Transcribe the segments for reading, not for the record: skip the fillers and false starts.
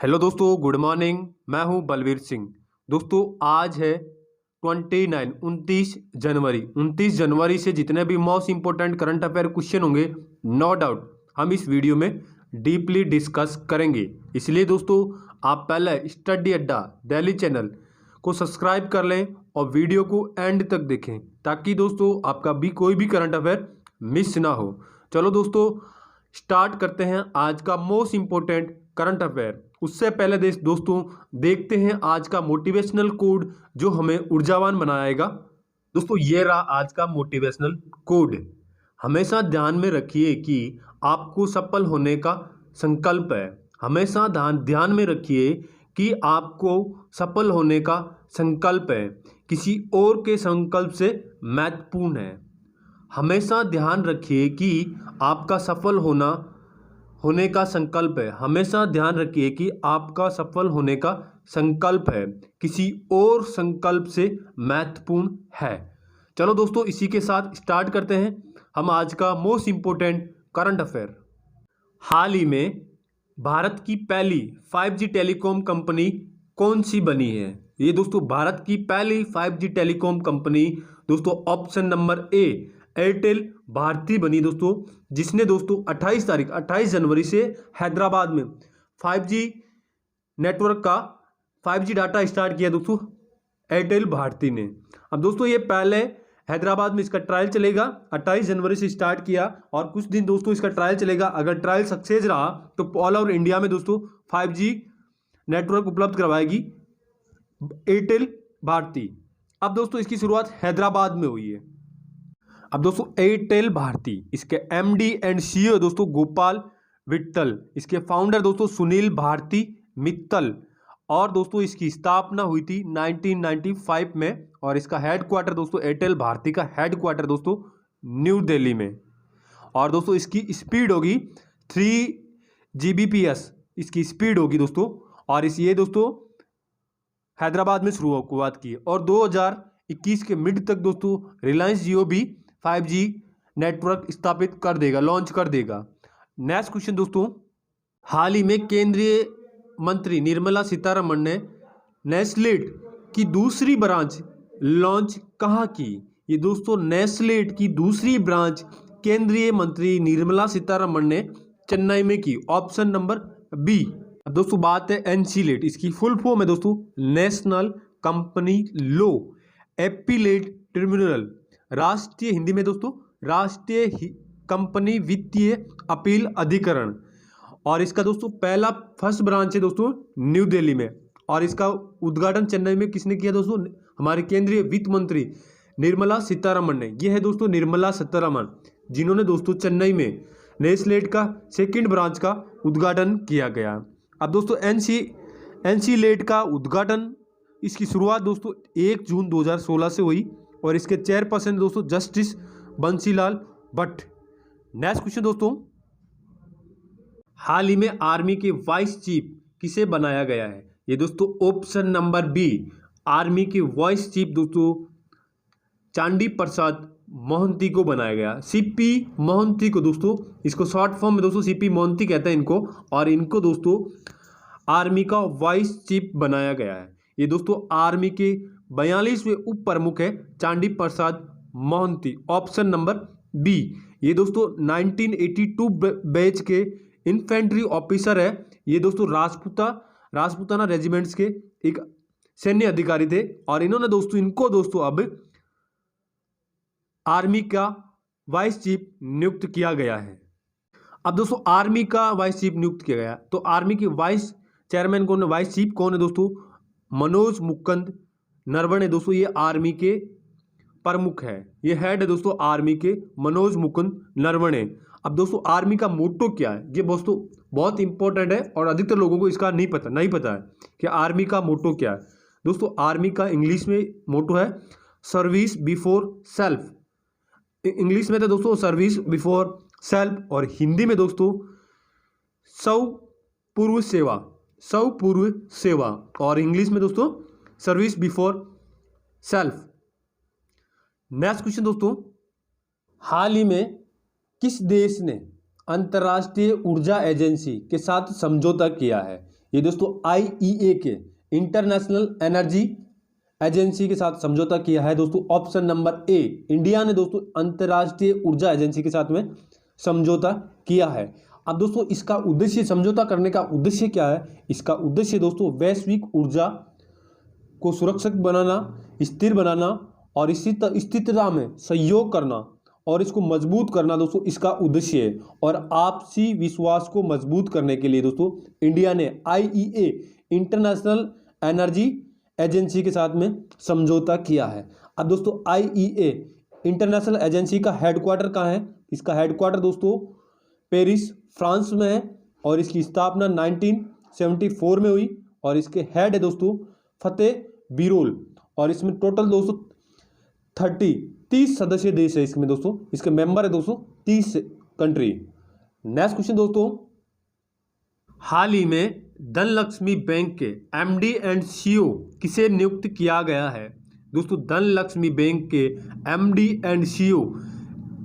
Hello दोस्तों, good morning. मैं हूं बलवीर सिंह। दोस्तों आज है 29 29 जनवरी से जितने भी most important current affair question होंगे, नो डाउट हम इस वीडियो में डीपली डिस्कस करेंगे। इसलिए दोस्तों आप पहले स्टडी अड्डा दिल्ली चैनल को सब्सक्राइब कर लें और वीडियो को एंड तक देखें ताकि दोस्तों आपका भी कोई भी करंट अफेयर मिस ना हो। चलो दोस्तों स्टार्ट करते हैं आज का मोस्ट इंपॉर्टेंट करंट अफेयर। उससे पहले दोस्तों देखते हैं आज का मोटिवेशनल कोड जो हमें ऊर्जावान बनाएगा। दोस्तों ये रहा आज का मोटिवेशनल कोड। हमेशा ध्यान में रखिए कि आपको सफल होने का संकल्प है। हमेशा ध्यान में रखिए कि आपको सफल होने का संकल्प है, किसी और के संकल्प से महत्वपूर्ण है। हमेशा ध्यान रखिए कि आपका सफल होने का संकल्प है। हमेशा ध्यान रखिए कि आपका सफल होने का संकल्प है, किसी और संकल्प से महत्वपूर्ण है। चलो दोस्तों इसी के साथ स्टार्ट करते हैं हम आज का मोस्ट इंपोर्टेंट करंट अफेयर। हाल ही में भारत की पहली 5G टेलीकॉम कंपनी कौन सी बनी है? ये दोस्तों भारत की पहली 5G टेलीकॉम कंपनी दोस्तों option number A Airtel Bharti बनी दोस्तों, जिसने दोस्तों 28 जनवरी से हैदराबाद में 5G नेटवर्क का 5G डाटा स्टार्ट किया दोस्तों एयरटेल भारती ने। अब दोस्तों ये पहले हैदराबाद में इसका ट्रायल चलेगा, 28 जनवरी से स्टार्ट किया और कुछ दिन दोस्तों इसका ट्रायल चलेगा। अगर ट्रायल सक्सेस रहा तो ऑल ओवर इंडिया में दोस्तों 5G नेटवर्क उपलब्ध करवाएगी एयरटेल भारती। अब दोस्तों इसकी शुरुआत हैदराबाद में हुई है। अब दोस्तों एयरटेल भारती, इसके MD एंड CEO दोस्तों गोपाल विट्ठल, इसके फाउंडर दोस्तों सुनील भारती मित्तल, और दोस्तों इसकी स्थापना हुई थी 1995 में और इसका हेडक्वार्टर दोस्तों एयरटेल भारती का हेडक्वार्टर दोस्तों न्यू दिल्ली में। और दोस्तों इसकी स्पीड होगी 3 Gbps इसकी स्पीड होगी दोस्तों। और ये दोस्तों हैदराबाद में शुरुआत की और 2021 के मिड तक दोस्तों रिलायंस जियो भी 5G नेटवर्क स्थापित कर देगा, लॉन्च कर देगा। नेक्स्ट क्वेश्चन दोस्तों, हाल ही में केंद्रीय मंत्री निर्मला सीतारमण ने नेस्लेट की दूसरी ब्रांच लॉन्च कहाँ की? ये दोस्तों नेस्लेट की दूसरी ब्रांच केंद्रीय मंत्री निर्मला सीतारमण ने चेन्नई में की, ऑप्शन नंबर बी। अब दोस्तों बात है एनसीलेट, इसकी फुल फॉर्म है दोस्तों national company law appellate tribunal, राष्ट्रीय हिंदी में दोस्तों राष्ट्रीय कंपनी वित्तीय अपील अधिकरण। और इसका दोस्तों फर्स्ट ब्रांच है दोस्तों न्यू दिल्ली में और इसका उद्घाटन चेन्नई में किसने किया दोस्तों? हमारे केंद्रीय वित्त मंत्री निर्मला सीतारमण ने। यह है दोस्तों निर्मला सीतारमण जिन्होंने दोस्तों चेन्नई में नेस्लेट का सेकंड ब्रांच का उद्घाटन किया गया। अब दोस्तों एनसीलेट का उद्घाटन, इसकी शुरुआत दोस्तों 1 जून 2016 से हुई और इसके चेयरपर्सन दोस्तों justice Bansilal Bhatt. Next question दोस्तों, हाल ही में आर्मी के वाइस चीफ किसे बनाया गया है? ये दोस्तों ऑप्शन नंबर बी आर्मी के वाइस चीफ दोस्तों चांडी प्रसाद मोहंती को बनाया गया। CP मोहंती को दोस्तों, इसको शॉर्ट फॉर्म में दोस्तों CP मोहंती कहते हैं इनको, और इनको दोस्तों आर्मी का वाइस चीफ बनाया गया है। ये दोस्तों आर्मी के 42वें उप प्रमुख है चांडी प्रसाद मोहंती, ऑप्शन नंबर बी। ये दोस्तों 1982 बैच के इन्फेंट्री ऑफिसर है। ये दोस्तों राजपूताना रेजिमेंट्स के एक सैन्य अधिकारी थे और इनको दोस्तों अब आर्मी का वाइस चीफ नियुक्त किया गया है। अब दोस्तों आर्मी का वाइस चीफ नियुक्त किया गया तो आर्मी के वाइस चेयरमैन कौन है, वाइस चीफ कौन है दोस्तों? मनोज मुकुंद नरवणे दोस्तों, ये आर्मी के प्रमुख है, ये हेड है दोस्तों आर्मी के मनोज मुकुंद नरवणे। अब दोस्तों आर्मी का मोटो क्या है? ये दोस्तों बहुत इंपॉर्टेंट है और अधिकतर लोगों को इसका नहीं पता है कि आर्मी का मोटो क्या है। दोस्तों आर्मी का इंग्लिश में मोटो है सर्विस बिफोर सेल्फ, इंग्लिश में तो दोस्तों सर्विस बिफोर सेल्फ, और हिंदी में दोस्तों सौ पूर्व सेवा, और इंग्लिश में दोस्तों service before self. Next question दोस्तों, हाल ही में किस देश ने अंतर्राष्ट्रीय ऊर्जा एजेंसी के साथ समझौता किया है? ये दोस्तों IEA के इंटरनेशनल एनर्जी एजेंसी के साथ समझौता किया है दोस्तों। ऑप्शन नंबर ए, इंडिया ने दोस्तों अंतर्राष्ट्रीय ऊर्जा एजेंसी के साथ में समझौता किया है। अब दोस्तों इसका उद्देश्य, समझौता करने का उद्देश्य क्या है? इसका उद्देश्य दोस्तों वैश्विक ऊर्जा को सुरक्षित बनाना, स्थिर बनाना और इसी स्थिरता में सहयोग करना और इसको मजबूत करना दोस्तों इसका उद्देश्य है। और आपसी विश्वास को मजबूत करने के लिए दोस्तों इंडिया ने IEA इंटरनेशनल एनर्जी एजेंसी के साथ में समझौता किया है। अब दोस्तों IEA इंटरनेशनल एजेंसी का हेडक्वार्टर कहाँ है? इसका हेडक्वार्टर दोस्तों पेरिस फ्रांस में है और इसकी स्थापना 1974 में हुई और इसके हेड है दोस्तों फतेह बिरोल और इसमें टोटल दोस्तों 30 सदस्य देश है इसमें दोस्तों, इसके मेंबर है दोस्तों 30 कंट्री। नेक्स्ट क्वेश्चन दोस्तों, हाल ही में धनलक्ष्मी बैंक के MD एंड CEO किसे नियुक्त किया गया है? दोस्तों धनलक्ष्मी बैंक के MD and CEO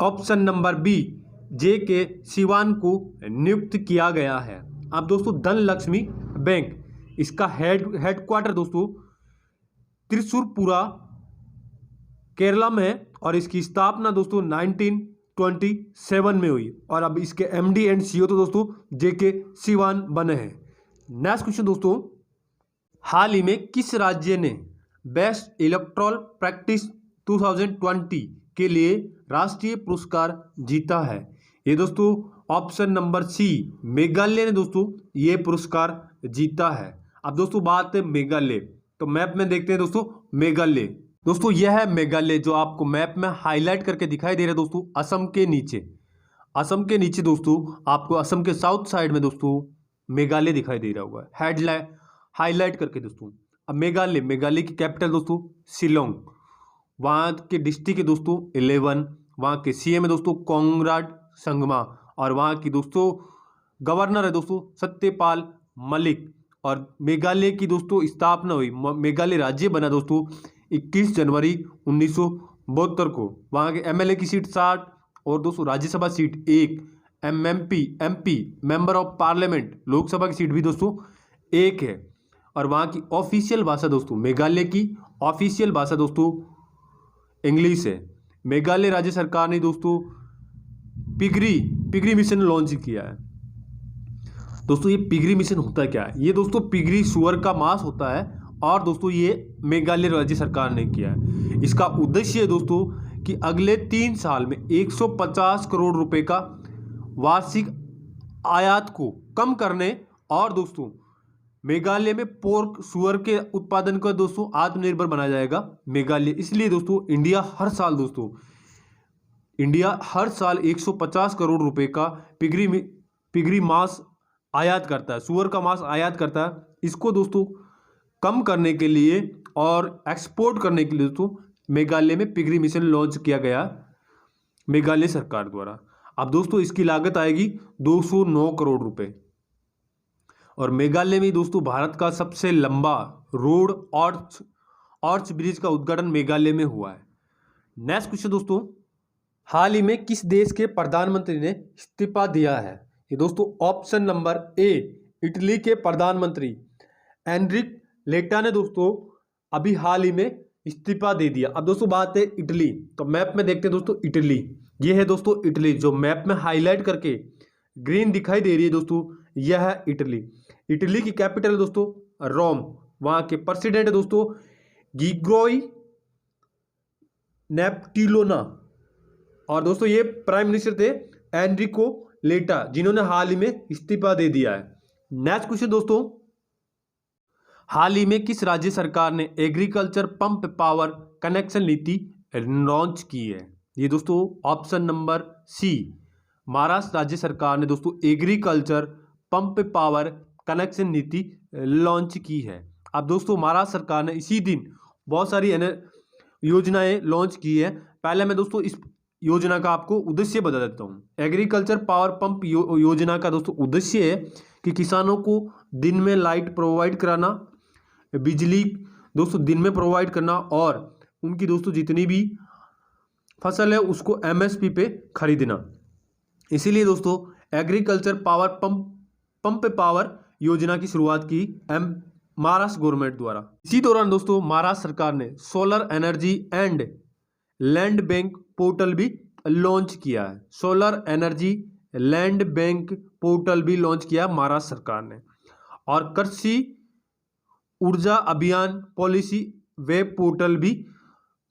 option number B JK Sivan को नियुक्त किया गया है। अब दोस्तों धनलक्ष्मी बैंक, इसका हेडक्वार्टर दोस्तों त्रिशूरपुरा केरला में है और इसकी स्थापना दोस्तों 1927 में हुई और अब इसके MD एंड CEO तो दोस्तों JK सिवान बने हैं। नेक्स्ट क्वेश्चन दोस्तों, हाल ही में किस राज्य ने बेस्ट इलेक्टोरल प्रैक्टिस 2020 के लिए राष्ट्रीय पुरस्कार जीता है? ये दोस्तों ऑप्शन नंबर सी, मेघालय ने दोस्तों ये पुरस्कार जीता है। अब दोस्तों बात है मेघालय, तो मैप में देखते हैं दोस्तों मेघालय। दोस्तों यह है मेघालय जो आपको मैप में हाईलाइट करके दिखाई दे रहा है दोस्तों असम के नीचे। असम के नीचे दोस्तों आपको असम के साउथ साइड में दोस्तों मेघालय दिखाई दे रहा होगा हेडलाइट हाईलाइट करके दोस्तों। अब मेघालय की कैपिटल दोस्तों शिलोंग, वहाँ के डिस्ट्रिक्ट है दोस्तों 11, वहाँ के CM है दोस्तों कोंगराड संगमा और वहाँ की दोस्तों गवर्नर है दोस्तों सत्यपाल मलिक। और मेघालय की दोस्तों स्थापना हुई, मेघालय राज्य बना दोस्तों 21 जनवरी 1972 को। वहाँ के MLA की सीट 60 और दोस्तों Rajya Sabha seat 1, MP member of parliament Lok Sabha की सीट भी दोस्तों 1 है। और वहाँ की ऑफिशियल भाषा दोस्तों, मेघालय की ऑफिशियल भाषा दोस्तों इंग्लिश है। मेघालय राज्य सरकार ने दोस्तों पिगरी मिशन लॉन्च किया है। दोस्तों ये पिगरी मिशन होता है क्या है? ये दोस्तों पिगरी सुअर का मांस होता है और दोस्तों ये मेघालय राज्य सरकार ने किया है। इसका उद्देश्य है दोस्तों कि अगले 3 साल में 150 करोड़ रुपए का वार्षिक आयात को कम करने और दोस्तों मेघालय में पोर्क सुअर के उत्पादन को दोस्तों आत्मनिर्भर बनाया जाएगा मेघालय। इसलिए दोस्तों इंडिया हर साल 150 करोड़ रुपए का पिगरी मांस आयात करता है, सुअर का मांस आयात करता है। इसको दोस्तों कम करने के लिए और एक्सपोर्ट करने के लिए दोस्तों मेघालय में पिगरी मिशन लॉन्च किया गया मेघालय सरकार द्वारा। अब दोस्तों इसकी लागत आएगी 209 करोड़ रुपए और मेघालय में दोस्तों भारत का सबसे लंबा रोड आर्च ब्रिज का उद्घाटन मेघालय में हुआ है। नेक्स्ट क्वेश्चन दोस्तों, हाल ही में किस देश के प्रधानमंत्री ने इस्तीफा दिया है? ये दोस्तों ऑप्शन नंबर ए, इटली के प्रधानमंत्री एनरिक लेटा ने दोस्तों अभी हाल ही में इस्तीफा दे दिया। अब दोस्तों बात है इटली, तो मैप में देखते हैं दोस्तों इटली, ये है दोस्तों इटली जो मैप में हाईलाइट करके ग्रीन दिखाई दे रही है दोस्तों, यह है इटली। इटली की कैपिटल है दोस्तों रोम, वहाँ के प्रेसिडेंट है दोस्तों गिग्रोई नेप्टिलोना और दोस्तों ये प्राइम मिनिस्टर थे एनरिको लेटा जिन्होंने हाल ही में इस्तीफा दे दिया है। नेक्स्ट क्वेश्चन दोस्तों, हाल ही में किस राज्य सरकार ने एग्रीकल्चर पंप पावर कनेक्शन नीति लॉन्च की है? ये दोस्तों ऑप्शन नंबर सी, महाराष्ट्र राज्य सरकार ने दोस्तों एग्रीकल्चर पंप पावर कनेक्शन नीति लॉन्च की है। अब दोस्तों महाराष्ट्र सरकार ने इसी दिन बहुत सारी योजनाएं लॉन्च की है। पहले मैं दोस्तों इस योजना का आपको उद्देश्य बता देता हूँ। एग्रीकल्चर पावर पंप योजना का दोस्तों उद्देश्य है कि किसानों को दिन में लाइट प्रोवाइड कराना, बिजली दोस्तों दिन में प्रोवाइड करना और उनकी दोस्तों जितनी भी फसल है उसको MSP पे खरीदना। इसीलिए दोस्तों एग्रीकल्चर पावर पंप पावर योजना की शुरुआत की महाराष्ट्र गवर्नमेंट द्वारा। इसी दौरान दोस्तों महाराष्ट्र सरकार ने solar energy and land bank portal भी लॉन्च किया है। Solar energy land bank portal भी लॉन्च किया महाराष्ट्र सरकार ने। और कृषि ऊर्जा अभियान पॉलिसी वेब पोर्टल भी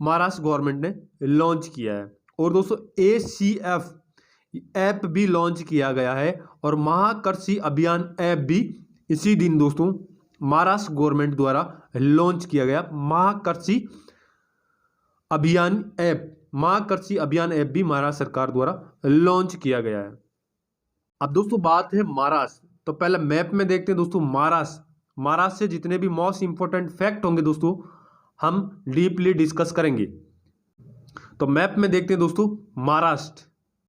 महाराष्ट्र गवर्नमेंट ने लॉन्च किया है। और दोस्तों ACF ऐप भी लॉन्च किया गया है और महाकृषि अभियान ऐप भी इसी दिन दोस्तों महाराष्ट्र गवर्नमेंट द्वारा लॉन्च किया गया। महाकृषि अभियान ऐप भी महाराष्ट्र सरकार द्वारा लॉन्च किया गया है। अब दोस्तों बात है महाराष्ट्र, तो पहले मैप में देखते हैं दोस्तों महाराष्ट्र से जितने भी मोस्ट इंपोर्टेंट फैक्ट होंगे दोस्तों हम डीपली डिस्कस करेंगे। तो मैप में देखते हैं दोस्तों महाराष्ट्र।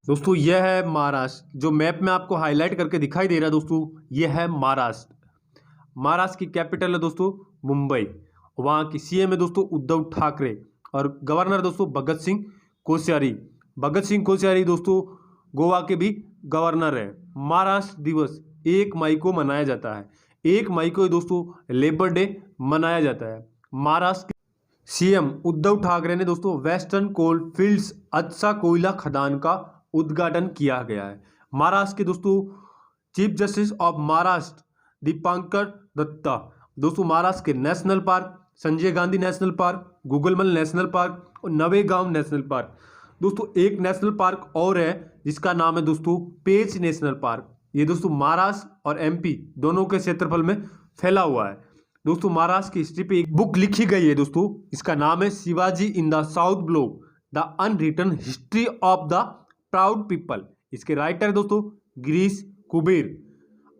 दोस्तों यह है महाराष्ट्र, जो मैप में आपको हाईलाइट करके दिखाई दे रहा है दोस्तों, यह है महाराष्ट्र। महाराष्ट्र की कैपिटल है दोस्तों मुंबई। वहाँ की CM है दोस्तों उद्धव ठाकरे और गवर्नर दोस्तों भगत सिंह कोश्यारी। भगत सिंह कोश्यारी दोस्तों गोवा के भी गवर्नर है। महाराष्ट्र दिवस 1 मई को मनाया जाता है। 1 मई को दोस्तों लेबर डे मनाया जाता है। महाराष्ट्र के CM उद्धव ठाकरे ने दोस्तों वेस्टर्न कोल फील्ड्स अच्छा कोयला खदान का उद्घाटन किया गया है। महाराष्ट्र के दोस्तों chief justice of Maharashtra Dipankar Datta दोस्तों महाराष्ट्र के national park Sanjay Gandhi national park, Gugamal national park और नवेगांव नेशनल पार्क। दोस्तों एक नेशनल पार्क और है जिसका नाम है दोस्तों पेंच नेशनल पार्क। ये दोस्तों महाराष्ट्र और MP दोनों के क्षेत्रफल में फैला हुआ है। दोस्तों महाराष्ट्र की हिस्ट्री पे एक बुक लिखी गई है दोस्तों, इसका नाम है Shivaji in the south block the unwritten history of the proud people. इसके राइटर दोस्तों गिरीश कुबेर।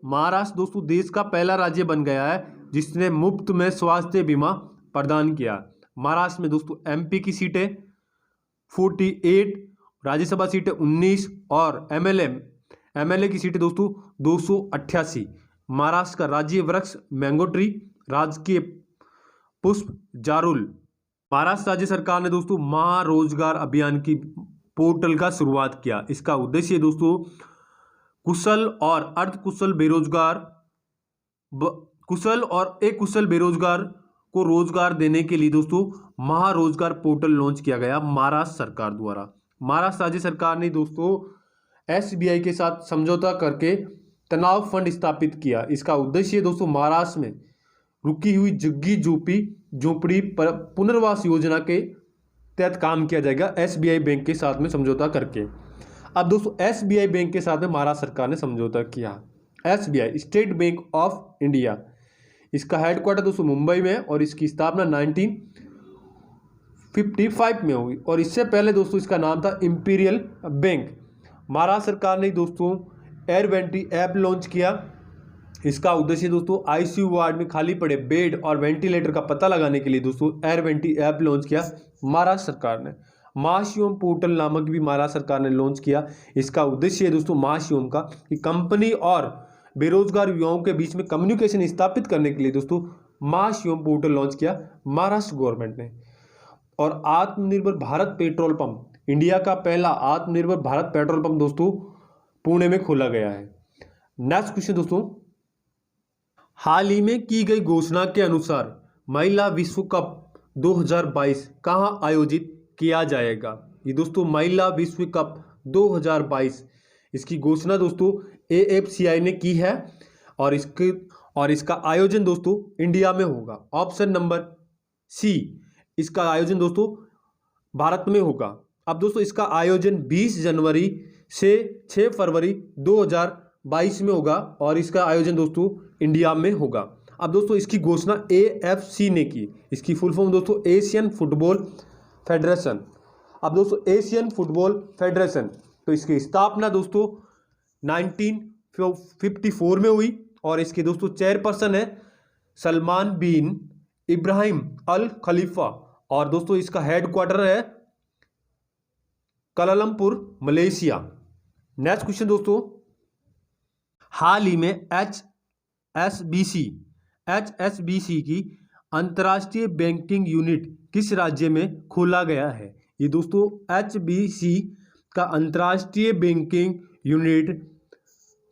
महाराष्ट्र दोस्तों देश का पहला राज्य बन गया है जिसने मुफ्त में स्वास्थ्य बीमा प्रदान किया। महाराष्ट्र में दोस्तों MP की सीटें 48, राज्यसभा सीटें 19 और MLA की सीटें दोस्तों 288। महाराष्ट्र का राज्य वृक्ष मैंगो ट्री, राजकीय पुष्प जारुल। महाराष्ट्र राज्य सरकार ने दोस्तों महारोजगार अभियान की पोर्टल का शुरुआत किया। इसका उद्देश्य दोस्तों कुशल और अर्धकुशल कुशल और अकुशल बेरोजगार को रोजगार देने के लिए दोस्तों महारोजगार पोर्टल लॉन्च किया गया महाराष्ट्र सरकार द्वारा। महाराष्ट्र राज्य सरकार ने दोस्तों SBI के साथ समझौता करके तनाव फंड स्थापित किया। इसका उद्देश्य दोस्तों महाराष्ट्र में रुकी हुई झुग्गी झोपड़ी पुनर्वास योजना के तहत काम किया जाएगा SBI बैंक के साथ में समझौता करके। अब दोस्तों SBI बैंक के साथ में महाराष्ट्र सरकार ने समझौता किया। SBI state bank of India, इसका हेडक्वार्टर दोस्तों मुंबई में और इसकी स्थापना 1955 में हुई और इससे पहले दोस्तों इसका नाम था इंपीरियल बैंक। महाराष्ट्र सरकार ने दोस्तों एयर20 ऐप लॉन्च किया। इसका उद्देश्य दोस्तों ICU वार्ड में खाली पड़े बेड और वेंटिलेटर का पता लगाने के लिए दोस्तों एयर20 ऐप लॉन्च किया महाराष्ट्र सरकार ने। महाशिवम पोर्टल नामक भी महाराष्ट्र सरकार ने लॉन्च किया। इसका उद्देश्य है दोस्तों महाशिवम का कि कंपनी और बेरोजगार युवाओं के बीच में कम्युनिकेशन स्थापित करने के लिए दोस्तों महाशिवम पोर्टल लॉन्च किया महाराष्ट्र गवर्नमेंट ने। और आत्मनिर्भर भारत पेट्रोल पंप, इंडिया का पहला आत्मनिर्भर भारत पेट्रोल पंप दोस्तों पुणे में खोला गया है। नेक्स्ट क्वेश्चन दोस्तों, हाल ही में की गई घोषणा के अनुसार महिला विश्व कप 2022 कहां आयोजित किया जाएगा? ये दोस्तों महिला विश्व कप 2022 इसकी घोषणा दोस्तों AFCI ने की है और इसका आयोजन दोस्तों इंडिया में होगा। ऑप्शन नंबर C, इसका आयोजन दोस्तों भारत में होगा। अब दोस्तों इसका आयोजन 20 जनवरी से 6 फरवरी 2022 में होगा और इसका आयोजन दोस्तों इंडिया में होगा। अब दोस्तों इसकी घोषणा AFC ने की। इसकी फुल फॉर्म दोस्तों एशियन फुटबॉल फेडरेशन। अब दोस्तों एशियन फुटबॉल फेडरेशन, तो इसकी स्थापना दोस्तों 1954 में हुई और इसके दोस्तों चेयरपर्सन है सलमान बिन इब्राहिम अल खलीफा और दोस्तों इसका हेडक्वार्टर है कुआलालंपुर मलेशिया। नेक्स्ट क्वेश्चन दोस्तों, हाल ही में HSBC की अंतर्राष्ट्रीय बैंकिंग यूनिट किस राज्य में खोला गया है? ये दोस्तों HSBC का अंतर्राष्ट्रीय बैंकिंग यूनिट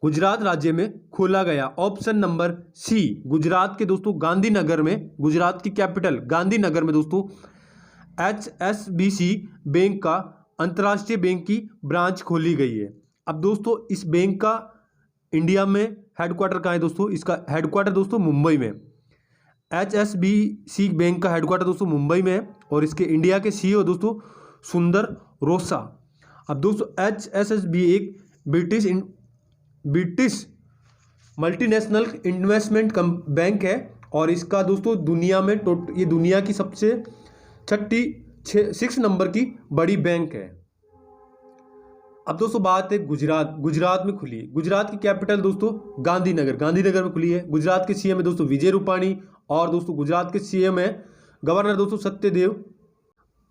गुजरात राज्य में खोला गया? ऑप्शन नंबर सी, गुजरात के दोस्तों गांधीनगर में, गुजरात की कैपिटल गांधीनगर में दोस्तों HSBC बैंक का अंतर्राष्ट्रीय बैंक की ब्रांच खोली गई है। अब दोस्तों इस बैंक का इंडिया में हेडक्वार्टर कहाँ है दोस्तों? इसका हेडक्वार्टर दोस्तों मुंबई में। HSBC बैंक का हेडक्वार्टर दोस्तों मुंबई में है और इसके इंडिया के CEO दोस्तों सुंदर रोसा। अब दोस्तों HSBC एक ब्रिटिश मल्टीनेशनल इन्वेस्टमेंट बैंक है और इसका दोस्तों दुनिया में ये दुनिया की सबसे 6 नंबर की बड़ी बैंक है। अब दोस्तों बात है गुजरात में खुली है। गुजरात की कैपिटल दोस्तों गांधीनगर में खुली है। गुजरात के CM है दोस्तों विजय रूपाणी और दोस्तों गुजरात के CM है गवर्नर दोस्तों सत्यदेव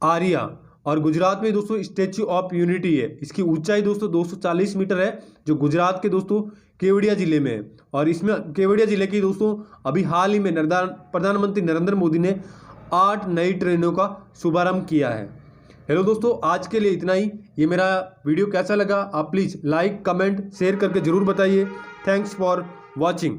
आर्या। और गुजरात में दोस्तों स्टैच्यू ऑफ यूनिटी है, इसकी ऊंचाई दोस्तों 240 मीटर है, जो गुजरात के दोस्तों केवड़िया जिले में है। और इसमें केवड़िया जिले की दोस्तों अभी हाल ही में प्रधानमंत्री नरेंद्र मोदी ने 8 नई ट्रेनों का शुभारंभ किया है। हेलो दोस्तों, आज के लिए इतना ही। ये मेरा वीडियो कैसा लगा आप प्लीज़ लाइक कमेंट शेयर करके ज़रूर बताइए। Thanks for watching.